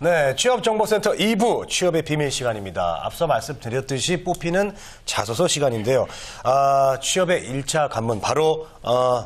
네, 취업정보센터 2부 취업의 비밀 시간입니다. 앞서 말씀드렸듯이 뽑히는 자소서 시간인데요. 취업의 1차 관문 바로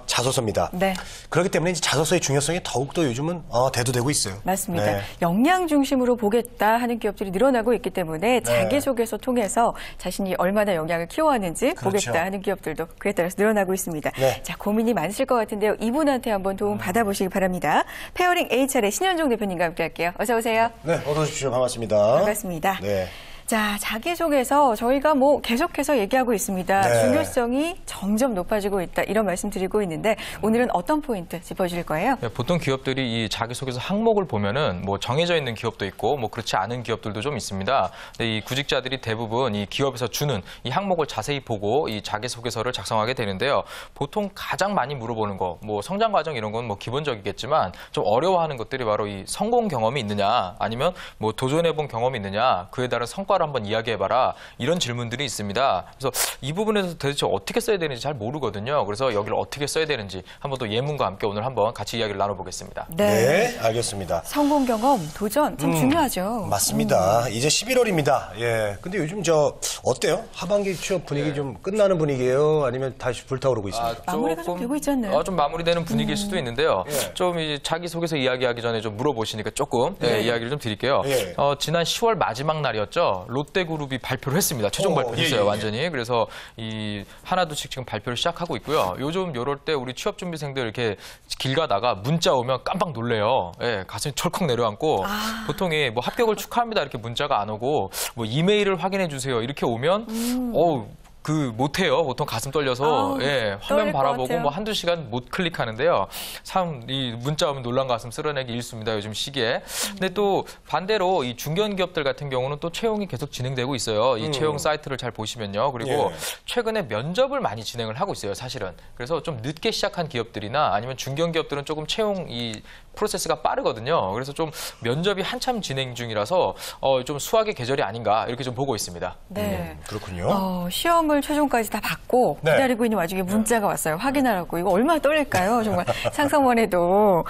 자소서입니다. 네. 그렇기 때문에 이제 자소서의 중요성이 더욱더 요즘은 대두되고 있어요. 맞습니다. 네. 역량 중심으로 보겠다 하는 기업들이 늘어나고 있기 때문에 자기소개서 통해서 자신이 얼마나 역량을 키워하는지 그렇죠. 보겠다 하는 기업들도 그에 따라서 늘어나고 있습니다. 네. 자, 고민이 많으실 것 같은데요. 이분한테 한번 도움 받아보시기 바랍니다. 페어링 HR의 신현종 대표님과 함께할게요. 어서 오세요. 네, 어서 오십시오. 반갑습니다. 반갑습니다. 네. 자, 자기소개서 저희가 계속해서 얘기하고 있습니다. 네. 중요성이 점점 높아지고 있다. 이런 말씀 드리고 있는데 오늘은 어떤 포인트 짚어주실 거예요? 네, 보통 기업들이 이 자기소개서 항목을 보면은 정해져 있는 기업도 있고 그렇지 않은 기업들도 좀 있습니다. 근데 이 구직자들이 대부분 이 기업에서 주는 이 항목을 자세히 보고 이 자기소개서를 작성하게 되는데요. 보통 가장 많이 물어보는 거, 성장 과정 이런 건 기본적이겠지만 좀 어려워하는 것들이 바로 이 성공 경험이 있느냐, 아니면 도전해본 경험이 있느냐, 그에 따른 성과를 한번 이야기해봐라, 이런 질문들이 있습니다. 그래서 이 부분에서 도대체 어떻게 써야 되는지 잘 모르거든요. 그래서 여기를 어떻게 써야 되는지 한번 또 예문과 함께 오늘 한번 같이 이야기를 나눠보겠습니다. 네, 알겠습니다. 성공 경험, 도전 참 중요하죠. 맞습니다. 이제 11월입니다. 예. 근데 요즘 어때요? 하반기 취업 분위기 좀 끝나는 분위기예요? 아니면 다시 불타오르고 있습니까? 마무리가 좀 되고 있지 않나요? 좀 마무리되는 분위기일 수도 있는데요. 좀 이제 자기소개서 이야기하기 전에 좀 물어보시니까 조금 이야기를 좀 드릴게요. 지난 10월 마지막 날이었죠. 롯데그룹이 발표를 했습니다. 최종 발표했어요, 완전히. 그래서 이 하나둘씩 지금 발표를 시작하고 있고요. 요즘 이럴 때 우리 취업준비생들 이렇게 길 가다가 문자 오면 깜빡 놀래요. 예, 가슴이 철컥 내려앉고 보통 합격을 축하합니다 이렇게 문자가 안 오고 이메일을 확인해 주세요 이렇게 오면 못해요. 보통 가슴 떨려서 화면 바라보고 한두 시간 못 클릭하는데요. 참 이 문자 오면 놀란 가슴 쓸어내기 일쑤입니다. 요즘 시기에. 근데 또 반대로 이 중견기업들 같은 경우는 또 채용이 계속 진행되고 있어요. 이 채용 사이트를 잘 보시면요. 그리고 최근에 면접을 많이 진행을 하고 있어요. 사실은. 그래서 좀 늦게 시작한 기업들이나 아니면 중견기업들은 조금 채용 이 프로세스가 빠르거든요. 그래서 좀 면접이 한참 진행 중이라서 좀 수학의 계절이 아닌가 이렇게 좀 보고 있습니다. 네. 그렇군요. 시험을 최종까지 다 받고 기다리고 있는 와중에 문자가 왔어요. 확인하라고. 이거 얼마나 떨릴까요? 정말 상상만 해도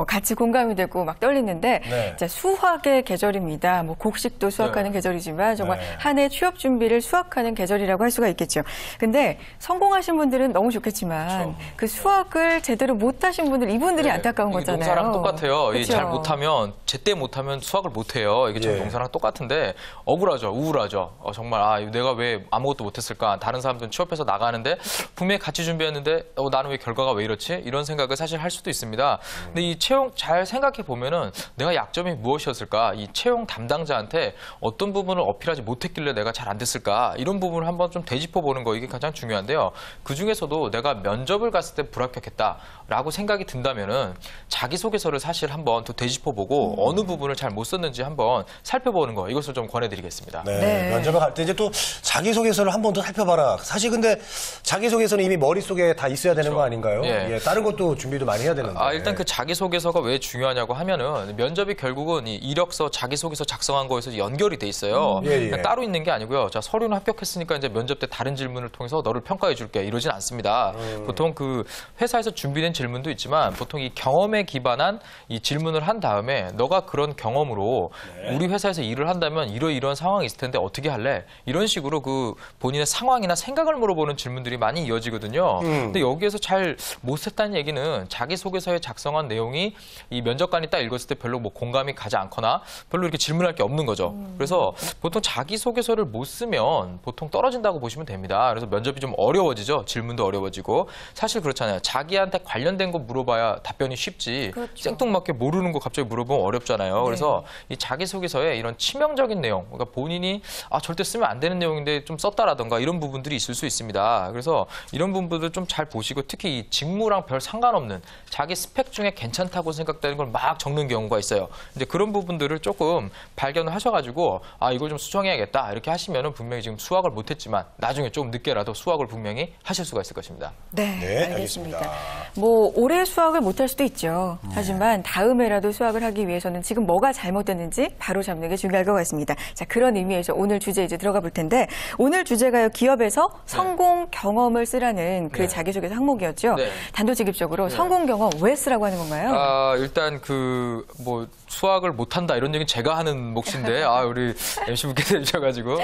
같이 공감이 되고 막 떨리는데 이제 수학의 계절입니다. 곡식도 수학하는 계절이지만 정말 한 해 취업 준비를 수학하는 계절이라고 할 수가 있겠죠. 근데 성공하신 분들은 너무 좋겠지만 그 수학을 제대로 못하신 분들, 이분들이 안타까운 거잖아요. 농사랑 똑같아요. 잘 못하면, 제때 못하면 수학을 못해요. 이게 참 농사랑 똑같은데 억울하죠. 우울하죠. 정말 내가 왜 아무것도 못했을까. 다른 사람들은 취업해서 나가는데 분명히 같이 준비했는데 나는 왜 결과가 왜 이렇지? 이런 생각을 사실 할 수도 있습니다. 근데 이 채용 잘 생각해 보면은 내가 약점이 무엇이었을까? 이 채용 담당자한테 어떤 부분을 어필하지 못했길래 내가 잘 안 됐을까? 이런 부분을 한번 좀 되짚어 보는 거, 이게 가장 중요한데요. 그 중에서도 내가 면접을 갔을 때 불합격했다라고 생각이 든다면은 자기소개서를 사실 한번 또 되짚어보고 어느 부분을 잘 못 썼는지 한번 살펴보는 거, 이것을 좀 권해드리겠습니다. 면접을 갈 때 이제 또 자기소개서를 한 번 더 살펴봐라. 사실 근데 자기소개서는 이미 머릿속에 다 있어야 되는 거 아닌가요? 다른 것도 준비도 많이 해야 되는데. 일단 그 자기소개서가 왜 중요하냐고 하면은 면접이 결국은 이 이력서, 자기소개서 작성한 거에서 연결이 돼 있어요. 그러니까 따로 있는 게 아니고요. 자, 서류는 합격했으니까 이제 면접 때 다른 질문을 통해서 너를 평가해 줄게, 이러진 않습니다. 보통 그 회사에서 준비된 질문도 있지만 보통 이 경험에 기반한 이 질문을 한 다음에 너가 그런 경험으로 우리 회사에서 일을 한다면 이러이러한 상황이 있을 텐데 어떻게 할래? 이런 식으로 그 본인의 상황이나 생각을 물어보는 질문들이 많이 이어지거든요. 근데 여기에서 잘 못했다는 얘기는 자기소개서에 작성한 내용이 이 면접관이 딱 읽었을 때 별로 공감이 가지 않거나 별로 이렇게 질문할 게 없는 거죠. 그래서 보통 자기소개서를 못 쓰면 보통 떨어진다고 보시면 됩니다. 그래서 면접이 좀 어려워지죠. 질문도 어려워지고. 사실 그렇잖아요. 자기한테 관련된 거 물어봐야 답변이 쉽지. 생뚱맞게 모르는 거 갑자기 물어보면 어렵잖아요. 그래서 이 자기소개서에 이런 치명적인 내용, 그러니까 본인이 절대 쓰면 안 되는 내용인데 좀 썼다라던가 이런 부분들이 있을 수 있습니다. 그래서 이런 부분들 좀 잘 보시고, 특히 이 직무랑 별 상관없는 자기 스펙 중에 괜찮다고 생각되는 걸 막 적는 경우가 있어요. 근데 그런 부분들을 조금 발견을 하셔가지고 이걸 좀 수정해야겠다 이렇게 하시면은 분명히 지금 수학을 못했지만 나중에 좀 늦게라도 수학을 분명히 하실 수가 있을 것입니다. 네, 알겠습니다. 올해 수학을 못할 수도 있죠. 하지만 다음에라도 수학을 하기 위해서는 지금 뭐가 잘못됐는지 바로 잡는 게 중요할 것 같습니다. 자, 그런 의미에서 오늘 주제 이제 들어가 볼 텐데, 오늘 주제가요, 기업에서 성공 경험을 쓰라는 그 자기소개서 항목이었죠. 네. 단도직입적으로 성공 경험 왜 쓰라고 하는 건가요? 일단 수학을 못한다 이런 얘기는 제가 하는 몫인데 우리 MC분께서 해주셔가지고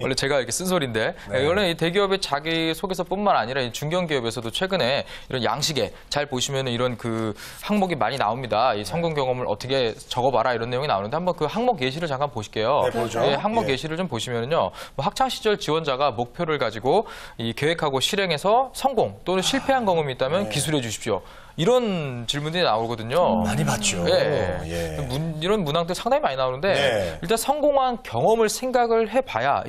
원래 제가 이렇게 쓴 소리인데 원래 이 대기업의 자기소개서뿐만 아니라 이 중견기업에서도 최근에 이런 양식에 잘 보시면 이런 그 항목이 많이 나옵니다. 이 성공 경험을 어떻게 적어봐라 이런 내용이 나오는데 한번 그 항목 예시를 잠깐 보실게요. 네, 보죠. 항목 예시를 좀 보시면요, 학창 시절 지원자가 목표를 가지고 이 계획하고 실행해서 성공 또는 실패한 경험이 있다면 기술해 주십시오. 이런 질문들이 나오거든요. 많이 봤죠. 이런 문항들 상당히 많이 나오는데 일단 성공한 경험을 생각을 해봐야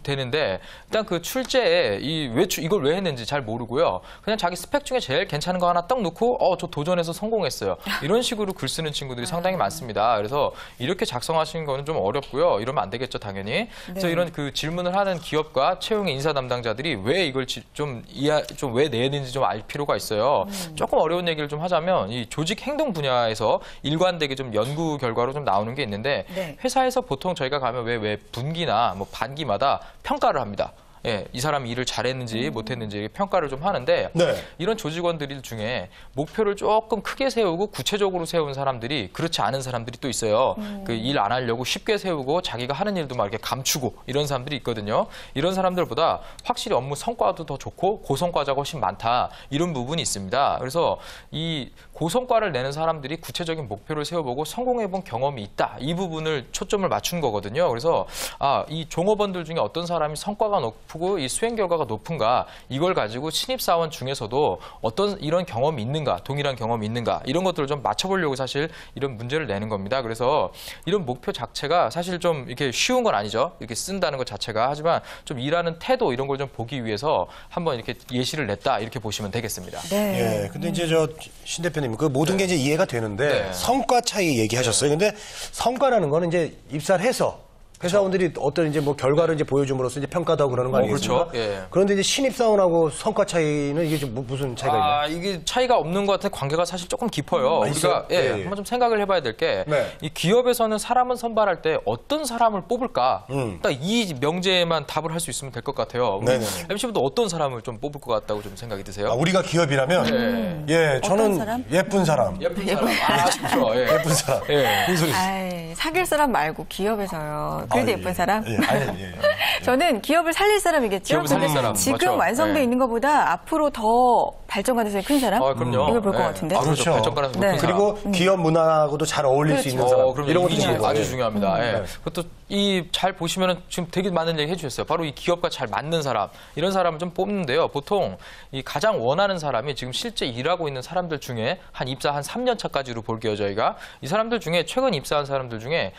되는데 일단 그 출제에 이걸 왜 했는지 잘 모르고요. 그냥 자기 스펙 중에 제일 괜찮은 거 하나 딱 놓고 저 도전해서 성공했어요. 이런 식으로 글 쓰는 친구들이 상당히 많습니다. 그래서 이렇게 작성하시는 거는 좀 어렵고요. 이러면 안 되겠죠, 당연히. 그래서 이런 그 질문을 하는 기업과 채용의 인사 담당자들이 왜 이걸 왜 내는지 좀 알 필요가 있어요. 조금 어려운 얘기를 좀 하자면 이 조직 행동 분야에서 일관되게 좀 연구 결과로 좀 나오는 게 있는데 회사에서 보통 저희가 가면 왜 분기나 뭐 반기마다 평가를 합니다. 이 사람이 일을 잘했는지 못했는지 평가를 좀 하는데 이런 조직원들 중에 목표를 조금 크게 세우고 구체적으로 세운 사람들이 그렇지 않은 사람들이 또 있어요. 그 일 안 하려고 쉽게 세우고 자기가 하는 일도 막 이렇게 감추고 이런 사람들이 있거든요. 이런 사람들보다 확실히 업무 성과도 더 좋고 고성과자가 훨씬 많다. 이런 부분이 있습니다. 그래서 이 고성과를 내는 사람들이 구체적인 목표를 세워보고 성공해본 경험이 있다. 이 부분을 초점을 맞춘 거거든요. 그래서 이 종업원들 중에 어떤 사람이 성과가 높고 이 수행 결과가 높은가 이걸 가지고 신입사원 중에서도 어떤 이런 경험이 있는가 동일한 경험이 있는가 이런 것들을 좀 맞춰보려고 사실 이런 문제를 내는 겁니다. 그래서 이런 목표 자체가 사실 좀 이렇게 쉬운 건 아니죠. 이렇게 쓴다는 것 자체가. 하지만 좀 일하는 태도 이런 걸 좀 보기 위해서 한번 이렇게 예시를 냈다 이렇게 보시면 되겠습니다. 근데 이제 신 대표님 그 모든 게 이제 이해가 되는데 성과 차이 얘기하셨어요. 근데 성과라는 거는 이제 입사를 해서 회사원들이 어떤 이제 뭐 결과를 이제 보여줌으로써 이제 평가도 하고 그러는 거 아니겠습니까? 그렇죠. 그런데 이제 신입사원하고 성과 차이는 이게 좀 무슨 차이가 있나요? 이게 차이가 없는 것 같은 관계가 사실 조금 깊어요. 우리가 한번 좀 생각을 해봐야 될 게 이 기업에서는 사람을 선발할 때 어떤 사람을 뽑을까? 딱 이 명제에만 답을 할 수 있으면 될 것 같아요. MC분도 어떤 사람을 좀 뽑을 것 같다고 좀 생각이 드세요? 우리가 기업이라면 저는 사람? 예쁜 사람. 예쁜 사람. 그렇죠. 예쁜 사람. 무슨 소리? 사귈 사람 말고 기업에서요. 그래도 예쁜 사람? 예. 저는 기업을 살릴 사람이겠죠. 기업을 살릴 사람. 지금 맞죠? 완성돼 있는 것보다 앞으로 더 발전 가능성이 큰 사람? 그럼요. 이걸 볼 것 같은데. 그렇죠. 발전 가능성이 높은 사람. 그리고 기업 문화하고도 잘 어울릴 수 있는 사람. 이런 것도 중요하고. 아주 중요합니다. 그것도 잘 보시면은 지금 되게 많은 얘기 해주셨어요. 바로 이 기업과 잘 맞는 사람, 이런 사람을 좀 뽑는데요. 보통 이 가장 원하는 사람이 지금 실제 일하고 있는 사람들 중에 입사 한 3년 차까지로 볼게요, 저희가. 이 사람들 중에 최근 입사한 사람들 중에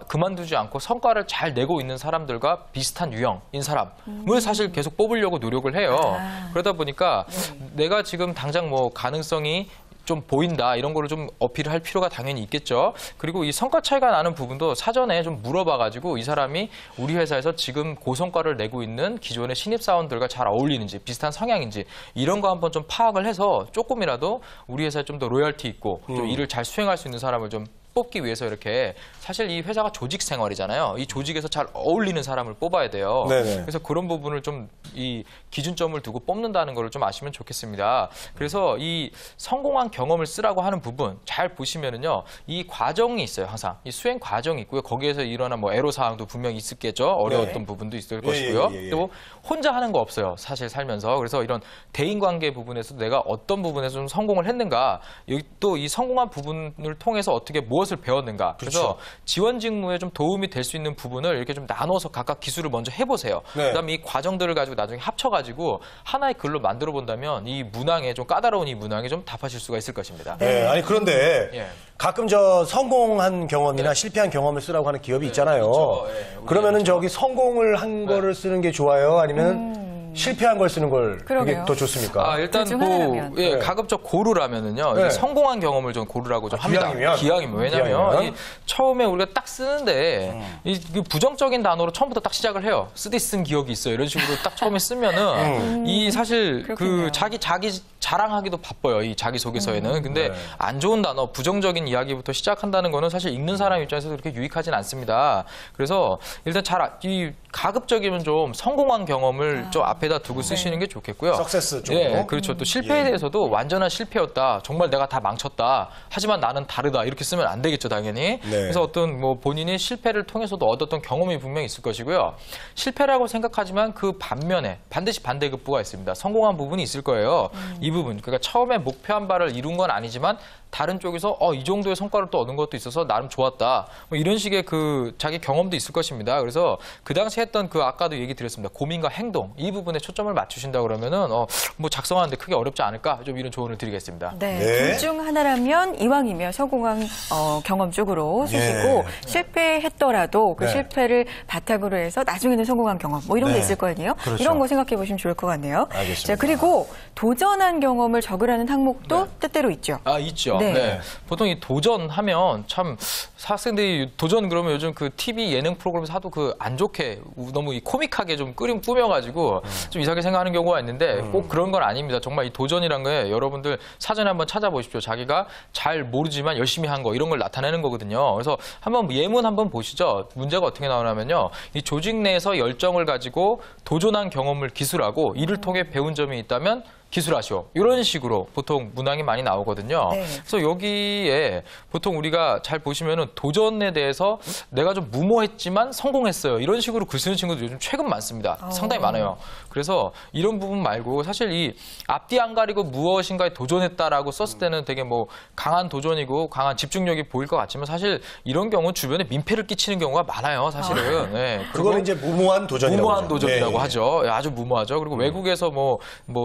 그만두지 않고 성과를 잘 내고 있는 사람들과 비슷한 유형인 사람을 사실 계속 뽑으려고 노력을 해요. 그러다 보니까 내가 지금 당장 뭐 가능성이 좀 보인다 이런 거를 좀 어필을 할 필요가 당연히 있겠죠. 그리고 이 성과 차이가 나는 부분도 사전에 좀 물어봐가지고 이 사람이 우리 회사에서 지금 고성과를 내고 있는 기존의 신입사원들과 잘 어울리는지 비슷한 성향인지 이런 거 한번 좀 파악을 해서 조금이라도 우리 회사에 좀 더 로열티 있고 좀 일을 잘 수행할 수 있는 사람을 좀 뽑기 위해서 이렇게 사실 이 회사가 조직 생활이잖아요. 이 조직에서 잘 어울리는 사람을 뽑아야 돼요. 그래서 그런 부분을 좀 이 기준점을 두고 뽑는다는 걸 좀 아시면 좋겠습니다. 그래서 이 성공한 경험을 쓰라고 하는 부분 잘 보시면은요. 이 과정이 있어요. 항상 이 수행 과정이 있고요. 거기에서 일어난 뭐 애로사항도 분명히 있었겠죠. 어려웠던 부분도 있을 것이고요. 또 혼자 하는 거 없어요. 사실 살면서. 그래서 이런 대인관계 부분에서 내가 어떤 부분에서 좀 성공을 했는가 여기 또 이 성공한 부분을 통해서 어떻게 무엇을 배웠는가. 그래서 지원 직무에 좀 도움이 될 수 있는 부분을 이렇게 좀 나눠서 각각 기술을 먼저 해보세요. 그다음에 이 과정들을 가지고 나중에 합쳐가지고 하나의 글로 만들어 본다면 이 문항에 좀 까다로운 이 문항에 좀 답하실 수가 있을 것입니다. 아니 그런데 가끔 성공한 경험이나 실패한 경험을 쓰라고 하는 기업이 있잖아요. 그러면은 저기 성공을 한 거를 쓰는 게 좋아요? 아니면 실패한 걸 쓰는 걸 그게 더 좋습니까? 일단 가급적 고르라면은요. 네. 성공한 경험을 좀 고르라고 좀 합니다. 기왕이면. 왜냐면 처음에 우리가 딱 쓰는데 이 부정적인 단어로 처음부터 딱 시작을 해요. 쓰디 쓴 기억이 있어요. 이런 식으로 딱 처음에 쓰면은 이 사실 그렇군요. 그 자기 자랑하기도 바빠요. 이 자기소개서에는. 근데 안 좋은 단어, 부정적인 이야기부터 시작한다는 거는 사실 읽는 사람 입장에서 그렇게 유익하진 않습니다. 그래서 일단 가급적이면 좀 성공한 경험을 좀 앞에다 두고 쓰시는 게 좋겠고요. 석세스 쪽으로. 예, 그렇죠. 또 실패에 대해서도 완전한 실패였다. 정말 내가 다 망쳤다. 하지만 나는 다르다. 이렇게 쓰면 안 되겠죠, 당연히. 그래서 어떤 뭐 본인이 실패를 통해서도 얻었던 경험이 분명히 있을 것이고요. 실패라고 생각하지만 그 반면에 반드시 반대급부가 있습니다. 성공한 부분이 있을 거예요. 이 부분. 그러니까 처음에 목표한 바를 이룬 건 아니지만 다른 쪽에서 이 정도의 성과를 또 얻은 것도 있어서 나름 좋았다. 뭐 이런 식의 그 자기 경험도 있을 것입니다. 그래서 그 당시 했던 그 아까도 얘기 드렸습니다. 고민과 행동 이 부분에 초점을 맞추신다 그러면은 뭐 작성하는데 크게 어렵지 않을까 좀 이런 조언을 드리겠습니다. 네, 둘 중 하나라면 이왕이면 성공한 경험 쪽으로 쓰시고 실패했더라도 그 실패를 바탕으로 해서 나중에는 성공한 경험 뭐 이런 게 있을 거 아니에요? 그렇죠. 이런 거 생각해 보시면 좋을 것 같네요. 알겠습니다. 자, 그리고 도전한 경험을 적으라는 항목도 때때로 있죠. 있죠. 네. 네. 보통 이 도전하면 참 학생들이 도전 그러면 요즘 그 TV 예능 프로그램에서 하도 그 안 좋게 너무 이 코믹하게 좀 꾸며가지고 좀 이상하게 생각하는 경우가 있는데 꼭 그런 건 아닙니다. 정말 이 도전이란 게 여러분들 사전에 한번 찾아보십시오. 자기가 잘 모르지만 열심히 한 거 이런 걸 나타내는 거거든요. 그래서 한번 예문 한번 보시죠. 문제가 어떻게 나오냐면요. 이 조직 내에서 열정을 가지고 도전한 경험을 기술하고 이를 통해 배운 점이 있다면 기술하시오. 이런 식으로 보통 문항이 많이 나오거든요. 네. 그래서 여기에 보통 우리가 잘 보시면은 도전에 대해서 내가 좀 무모했지만 성공했어요. 이런 식으로 글 쓰는 친구들 요즘 최근 많습니다. 상당히 많아요. 그래서 이런 부분 말고 사실 이 앞뒤 안 가리고 무엇인가에 도전했다라고 썼을 때는 되게 뭐 강한 도전이고 강한 집중력이 보일 것 같지만 사실 이런 경우는 주변에 민폐를 끼치는 경우가 많아요. 사실은. 네. 그거는 이제 무모한 도전이라고 무모한 하죠. 도전이라고 예, 예. 하죠. 아주 무모하죠. 그리고 외국에서 뭐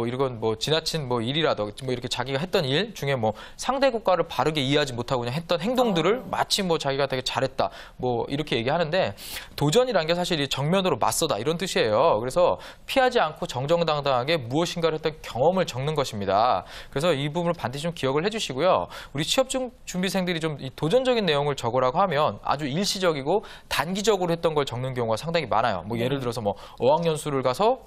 이런 뭐 지나친 뭐 일이라도 뭐 이렇게 자기가 했던 일 중에 뭐 상대 국가를 바르게 이해하지 못하고 그냥 했던 행동들을 마치 뭐 자기가 되게 잘했다 뭐 이렇게 얘기하는데 도전이란 게 사실 이 정면으로 맞서다 이런 뜻이에요. 그래서 피하지 않고 정정당당하게 무엇인가를 했던 경험을 적는 것입니다. 그래서 이 부분을 반드시 좀 기억을 해주시고요. 우리 취업 준비생들이 좀 이 도전적인 내용을 적으라고 하면 아주 일시적이고 단기적으로 했던 걸 적는 경우가 상당히 많아요. 뭐 예를 들어서 뭐 어학연수를 가서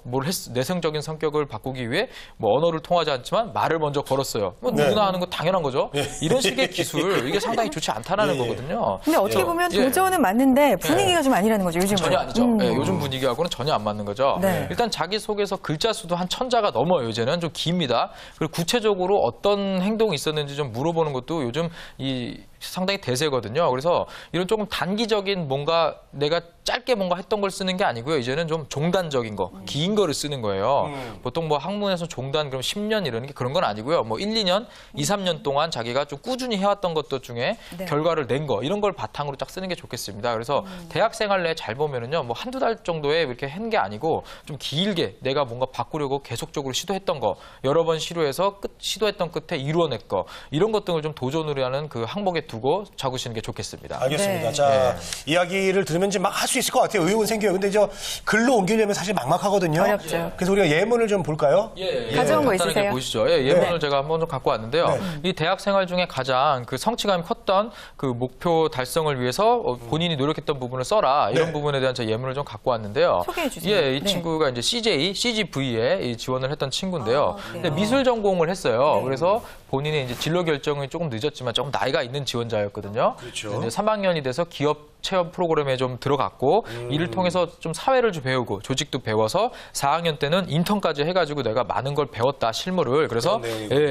내성적인 성격을 바꾸기 위해 뭐 언어를 통하지 않지만 말을 먼저 걸었어요. 뭐 누구나 하는 거 당연한 거죠. 이런 식의 기술 이게 상당히 좋지 않다라는 거거든요. 근데 어떻게 보면 도전은 맞는데 분위기가 좀 아니라는 거죠. 요즘은. 전혀 아니죠. 요즘 분위기하고는 전혀 안 맞는 거죠. 네. 일단 자기소개서 글자 수도 한 1000자가 넘어요. 이제는 좀 깁니다. 그리고 구체적으로 어떤 행동이 있었는지 좀 물어보는 것도 요즘 상당히 대세거든요. 그래서 이런 조금 단기적인 뭔가 내가 짧게 뭔가 했던 걸 쓰는 게 아니고요. 이제는 좀 종단적인 거, 긴 거를 쓰는 거예요. 보통 뭐 학문에서 종단 그럼 10년 이러는 게 그런 건 아니고요. 뭐 1, 2년, 2, 3년 동안 자기가 좀 꾸준히 해왔던 것들 중에 결과를 낸 거 이런 걸 바탕으로 딱 쓰는 게 좋겠습니다. 그래서 대학 생활 내에 잘 보면은요. 뭐 한두 달 정도에 이렇게 한 게 아니고 좀 길게 내가 뭔가 바꾸려고 계속적으로 시도했던 거 여러 번 시도해서 시도했던 끝에 이루어낸 거 이런 것 등을 좀 도전으로 하는 그 항목에 두고 적으시는 게 좋겠습니다. 알겠습니다. 네. 자, 이야기를 들으면 이제 막 할 수 있을 것 같아요. 의욕은 생겨요. 근데 글로 옮기려면 사실 막막하거든요. 어렵죠. 그래서 우리가 예문을 좀 볼까요? 가져온 거 간단하게 있으세요? 보시죠. 예문을 제가 한번 좀 갖고 왔는데요. 이 대학 생활 중에 가장 그 성취감이 컸던 그 목표 달성을 위해서 본인이 노력했던 부분을 써라. 이런 부분에 대한 제 예문을 좀 갖고 왔는데요. 소개해 주세요. 예, 이 친구가 이제 CGV에 지원을 했던 친구인데요. 근데 미술 전공을 했어요. 그래서 본인의 이제 진로 결정이 조금 늦었지만 조금 나이가 있는 지원자였거든요. 그렇죠. 이제 3학년이 돼서 기업 체험 프로그램에 좀 들어갔고 이를 통해서 좀 사회를 좀 배우고 조직도 배워서 4학년 때는 인턴까지 해가지고 내가 많은 걸 배웠다 실무를 그래서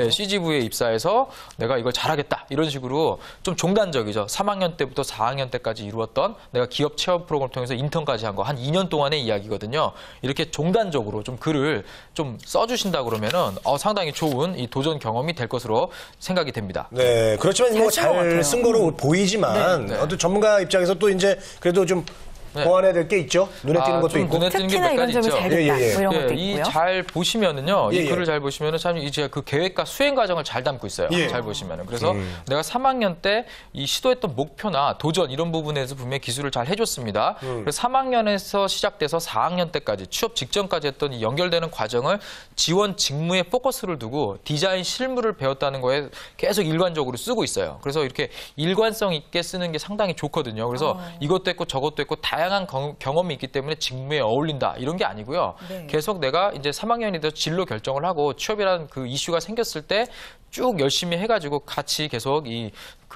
CGV에 입사해서 내가 이걸 잘하겠다 이런 식으로 좀 종단적이죠. 3학년 때부터 4학년 때까지 이루었던 내가 기업 체험 프로그램을 통해서 인턴까지 한 거 한 2년 동안의 이야기거든요. 이렇게 종단적으로 좀 글을 좀 써주신다 그러면은 상당히 좋은 이 도전 경험이 될 것으로 생각이 됩니다. 네, 그렇지만 이거 잘 잘 쓴 거로 보이지만 어떤 전문가 입장에서 또 이제 그래도 좀 보완해야 될 게 있죠. 눈에 띄는 것도 있고. 눈에 띄는 게 특히나 몇 이런 가지 점을 있죠. 잘 됐다. 뭐 이런 것도 이 있고요. 잘 보시면은요. 이 예, 예. 글을 잘 보시면은 참 이제 그 계획과 수행 과정을 잘 담고 있어요. 예. 잘 보시면은. 그래서 내가 3학년 때 이 시도했던 목표나 도전 이런 부분에서 분명히 기술을 잘 해줬습니다. 그래서 3학년에서 시작돼서 4학년 때까지 취업 직전까지 했던 이 연결되는 과정을 지원 직무에 포커스를 두고 디자인 실무를 배웠다는 거에 계속 일관적으로 쓰고 있어요. 그래서 이렇게 일관성 있게 쓰는 게 상당히 좋거든요. 그래서 이것도 했고 저것도 했고 다 다양한 경험이 있기 때문에 직무에 어울린다 이런 게 아니고요. 네. 계속 내가 이제 3학년이 돼서 진로 결정을 하고 취업이라는 그 이슈가 생겼을 때 쭉 열심히 해가지고 같이 계속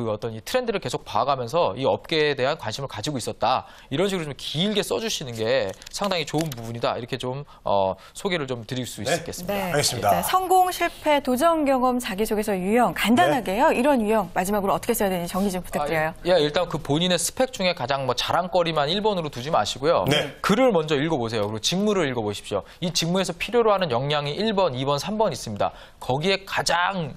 어떤 이 트렌드를 계속 봐가면서 이 업계에 대한 관심을 가지고 있었다. 이런 식으로 좀 길게 써주시는 게 상당히 좋은 부분이다. 이렇게 좀 소개를 좀 드릴 수 있겠습니다. 네. 알겠습니다. 자, 성공, 실패, 도전 경험, 자기소개서 유형 간단하게요. 네. 이런 유형 마지막으로 어떻게 써야 되는지 정리 좀 부탁드려요. 일단 그 본인의 스펙 중에 가장 자랑거리만 1번으로 두지 마시고요. 네. 글을 먼저 읽어보세요. 그리고 직무를 읽어보십시오. 이 직무에서 필요로 하는 역량이 1번, 2번, 3번 있습니다. 거기에 가장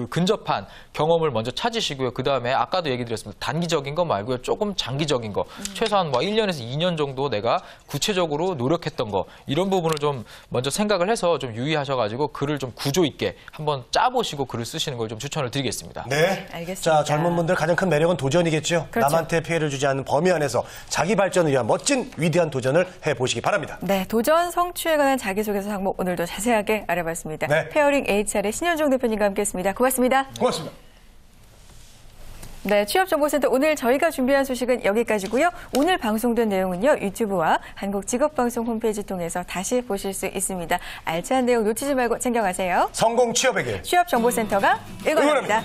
근접한 경험을 먼저 찾으시고요. 그다음에 아까도 얘기 드렸습니다. 단기적인 거 말고요. 조금 장기적인 거. 최소한 1년에서 2년 정도 내가 구체적으로 노력했던 거. 이런 부분을 좀 먼저 생각을 해서 좀 유의하셔가지고 글을 좀 구조 있게 한번 짜보시고 글을 쓰시는 걸 좀 추천을 드리겠습니다. 네. 알겠습니다. 자, 젊은 분들 가장 큰 매력은 도전이겠죠. 그렇죠. 남한테 피해를 주지 않는 범위 안에서 자기 발전을 위한 멋진 위대한 도전을 해보시기 바랍니다. 네, 도전 성취에 관한 자기소개서 항목 오늘도 자세하게 알아봤습니다. 네. 페어링 HR의 신현종 대표님과 함께했습니다. 고맙습니다. 고맙습니다. 네, 취업정보센터 오늘 저희가 준비한 소식은 여기까지고요. 오늘 방송된 내용은요. 유튜브와 한국직업방송 홈페이지 통해서 다시 보실 수 있습니다. 알찬 내용 놓치지 말고 챙겨가세요. 성공 취업에게 취업정보센터가 응원합니다.